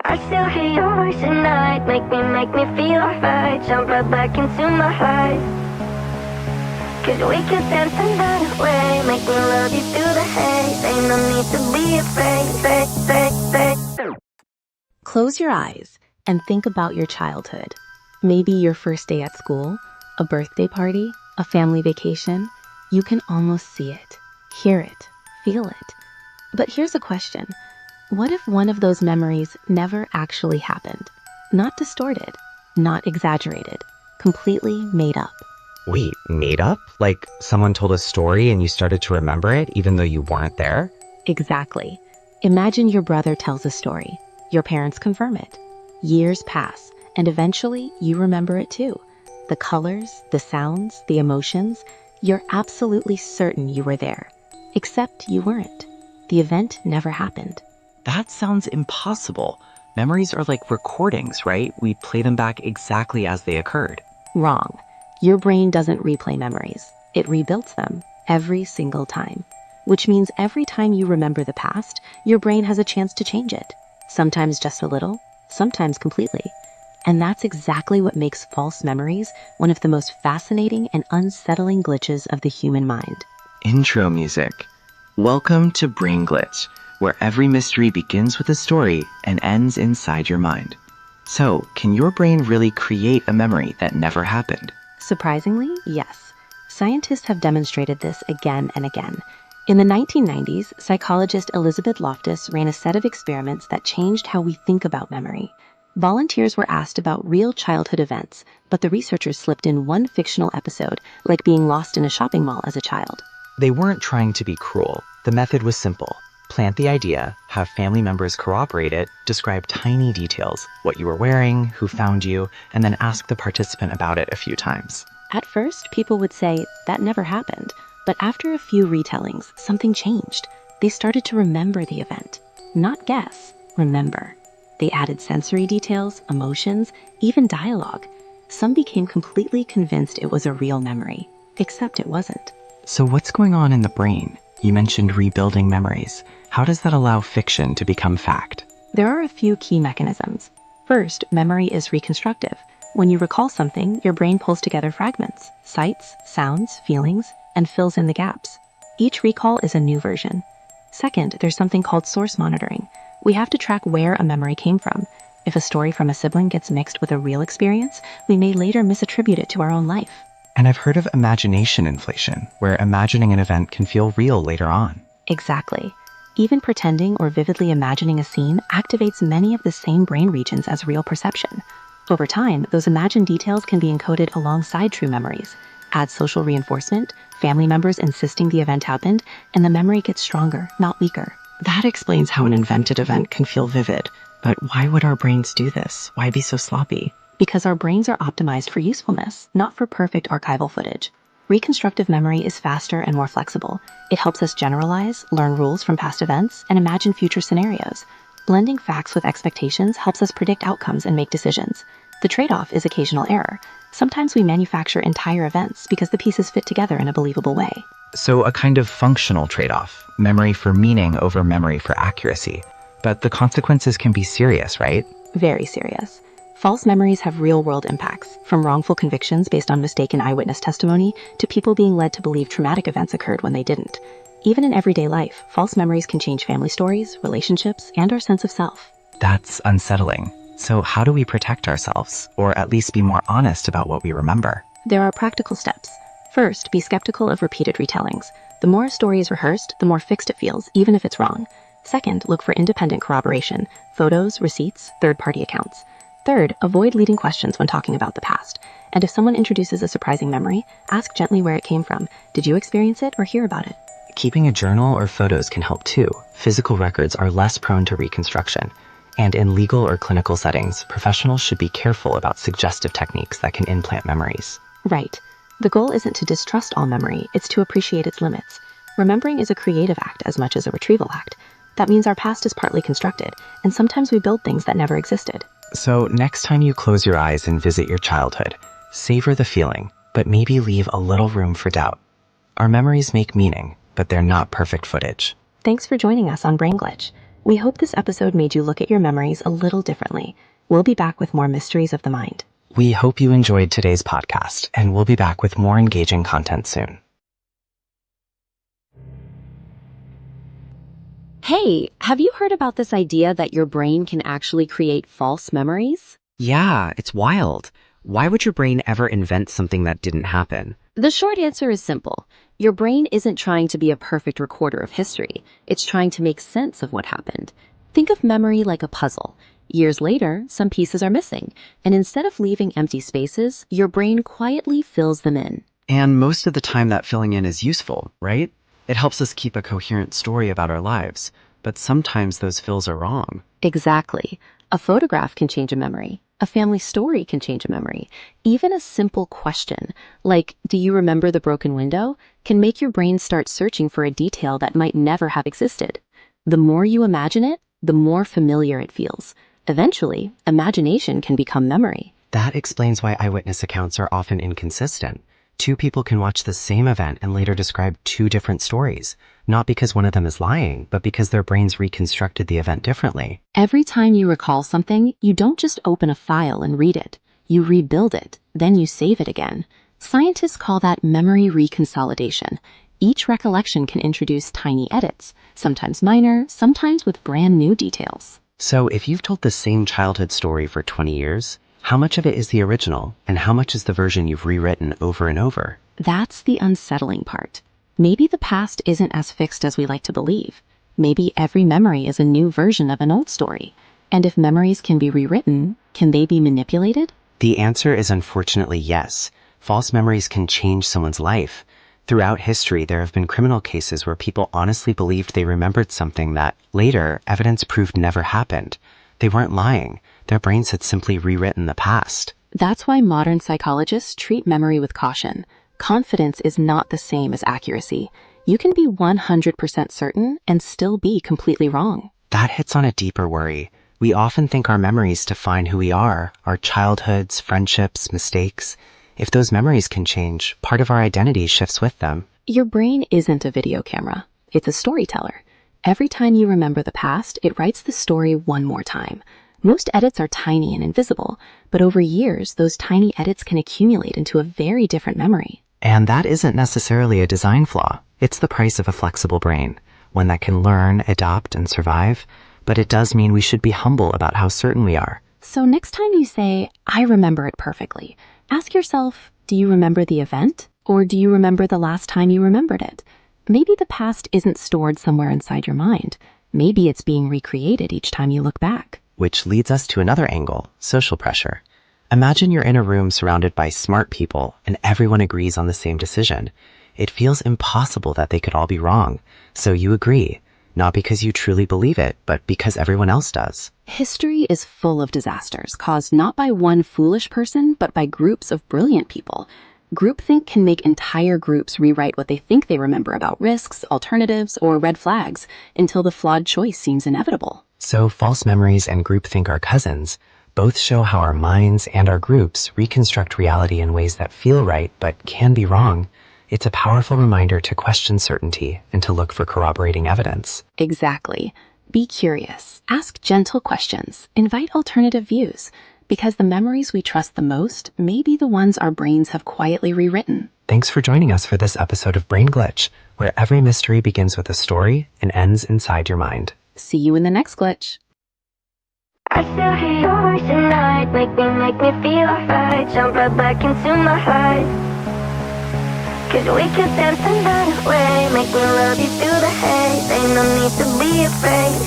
I still hear your voice at night. Make me feel alright. Jump right back into my heart. Cause we could dance the night away. Make me love you through the haze. Ain't no need to be afraid. Close your eyes and think about your childhood. Maybe your first day at school, a birthday party, a family vacation. You can almost see it, hear it, feel it. But here's a question. What if one of those memories never actually happened? Not distorted, not exaggerated, completely made up. Wait, made up? Like someone told a story and you started to remember it even though you weren't there? Exactly. Imagine your brother tells a story. Your parents confirm it. Years pass, and eventually you remember it too. The colors, the sounds, the emotions. You're absolutely certain you were there. Except you weren't. The event never happened. That sounds impossible. Memories are like recordings, right? We play them back exactly as they occurred. Wrong. Your brain doesn't replay memories. It rebuilds them every single time. Which means every time you remember the past, your brain has a chance to change it. Sometimes just a little, sometimes completely. And that's exactly what makes false memories one of the most fascinating and unsettling glitches of the human mind. Intro music. Welcome to Brain Glitch, where every mystery begins with a story and ends inside your mind. So, can your brain really create a memory that never happened? Surprisingly, yes. Scientists have demonstrated this again and again. In the 1990s, psychologist Elizabeth Loftus ran a set of experiments that changed how we think about memory. Volunteers were asked about real childhood events, but the researchers slipped in one fictional episode, like being lost in a shopping mall as a child. They weren't trying to be cruel. The method was simple. Plant the idea, have family members corroborate it, describe tiny details, what you were wearing, who found you, and then ask the participant about it a few times. At first, people would say, that never happened. But after a few retellings, something changed. They started to remember the event. Not guess, remember. They added sensory details, emotions, even dialogue. Some became completely convinced it was a real memory, except it wasn't. So what's going on in the brain? You mentioned rebuilding memories. How does that allow fiction to become fact? There are a few key mechanisms. First, memory is reconstructive. When you recall something, your brain pulls together fragments, sights, sounds, feelings, and fills in the gaps. Each recall is a new version. Second, there's something called source monitoring. We have to track where a memory came from. If a story from a sibling gets mixed with a real experience, we may later misattribute it to our own life. And I've heard of imagination inflation, where imagining an event can feel real later on. Exactly. Even pretending or vividly imagining a scene activates many of the same brain regions as real perception. Over time, those imagined details can be encoded alongside true memories. Add social reinforcement, family members insisting the event happened, and the memory gets stronger, not weaker. That explains how an invented event can feel vivid. But why would our brains do this? Why be so sloppy? Because our brains are optimized for usefulness, not for perfect archival footage. Reconstructive memory is faster and more flexible. It helps us generalize, learn rules from past events, and imagine future scenarios. Blending facts with expectations helps us predict outcomes and make decisions. The trade-off is occasional error. Sometimes we manufacture entire events because the pieces fit together in a believable way. So a kind of functional trade-off, memory for meaning over memory for accuracy. But the consequences can be serious, right? Very serious. False memories have real-world impacts, from wrongful convictions based on mistaken eyewitness testimony to people being led to believe traumatic events occurred when they didn't. Even in everyday life, false memories can change family stories, relationships, and our sense of self. That's unsettling. So how do we protect ourselves, or at least be more honest about what we remember? There are practical steps. First, be skeptical of repeated retellings. The more a story is rehearsed, the more fixed it feels, even if it's wrong. Second, look for independent corroboration, photos, receipts, third-party accounts. Third, avoid leading questions when talking about the past. And if someone introduces a surprising memory, ask gently where it came from. Did you experience it or hear about it? Keeping a journal or photos can help too. Physical records are less prone to reconstruction. And in legal or clinical settings, professionals should be careful about suggestive techniques that can implant memories. Right. The goal isn't to distrust all memory, it's to appreciate its limits. Remembering is a creative act as much as a retrieval act. That means our past is partly constructed, and sometimes we build things that never existed. So next time you close your eyes and visit your childhood, savor the feeling, but maybe leave a little room for doubt. Our memories make meaning, but they're not perfect footage. Thanks for joining us on Brain Glitch. We hope this episode made you look at your memories a little differently. We'll be back with more mysteries of the mind. We hope you enjoyed today's podcast, and we'll be back with more engaging content soon. Hey, have you heard about this idea that your brain can actually create false memories? Yeah, it's wild. Why would your brain ever invent something that didn't happen? The short answer is simple. Your brain isn't trying to be a perfect recorder of history. It's trying to make sense of what happened. Think of memory like a puzzle. Years later, some pieces are missing, and instead of leaving empty spaces, your brain quietly fills them in. And most of the time that filling in is useful, right? It helps us keep a coherent story about our lives, but sometimes those fills are wrong. Exactly. A photograph can change a memory. A family story can change a memory. Even a simple question, like, do you remember the broken window, can make your brain start searching for a detail that might never have existed. The more you imagine it, the more familiar it feels. Eventually, imagination can become memory. That explains why eyewitness accounts are often inconsistent. Two people can watch the same event and later describe two different stories, not because one of them is lying, but because their brains reconstructed the event differently. Every time you recall something, you don't just open a file and read it. You rebuild it, then you save it again. Scientists call that memory reconsolidation. Each recollection can introduce tiny edits, sometimes minor, sometimes with brand new details. So if you've told the same childhood story for 20 years, how much of it is the original, and how much is the version you've rewritten over and over? That's the unsettling part. Maybe the past isn't as fixed as we like to believe. Maybe every memory is a new version of an old story. And if memories can be rewritten, can they be manipulated? The answer is unfortunately yes. False memories can change someone's life. Throughout history, there have been criminal cases where people honestly believed they remembered something that, later, evidence proved never happened. They weren't lying. Their brains had simply rewritten the past. That's why modern psychologists treat memory with caution. Confidence is not the same as accuracy. You can be 100% certain and still be completely wrong. That hits on a deeper worry. We often think our memories define who we are, our childhoods, friendships, mistakes. If those memories can change, part of our identity shifts with them. Your brain isn't a video camera. It's a storyteller. Every time you remember the past, it writes the story one more time. Most edits are tiny and invisible, but over years, those tiny edits can accumulate into a very different memory. And that isn't necessarily a design flaw. It's the price of a flexible brain, one that can learn, adapt, and survive. But it does mean we should be humble about how certain we are. So next time you say, I remember it perfectly, ask yourself, do you remember the event? Or do you remember the last time you remembered it? Maybe the past isn't stored somewhere inside your mind. Maybe it's being recreated each time you look back. Which leads us to another angle, social pressure. Imagine you're in a room surrounded by smart people and everyone agrees on the same decision. It feels impossible that they could all be wrong, so you agree, not because you truly believe it, but because everyone else does. History is full of disasters caused not by one foolish person, but by groups of brilliant people. Groupthink can make entire groups rewrite what they think they remember about risks, alternatives, or red flags until the flawed choice seems inevitable. So false memories and groupthink are cousins. Both show how our minds and our groups reconstruct reality in ways that feel right but can be wrong. It's a powerful reminder to question certainty and to look for corroborating evidence. Exactly. Be curious. Ask gentle questions. Invite alternative views. Because the memories we trust the most may be the ones our brains have quietly rewritten. Thanks for joining us for this episode of Brain Glitch, where every mystery begins with a story and ends inside your mind. See you in the next glitch. I still hear your voice at night, make me feel alright. Jump right back into my heart. 'Cause we could dance the night away, make me love you through the haze. Ain't no need to be afraid,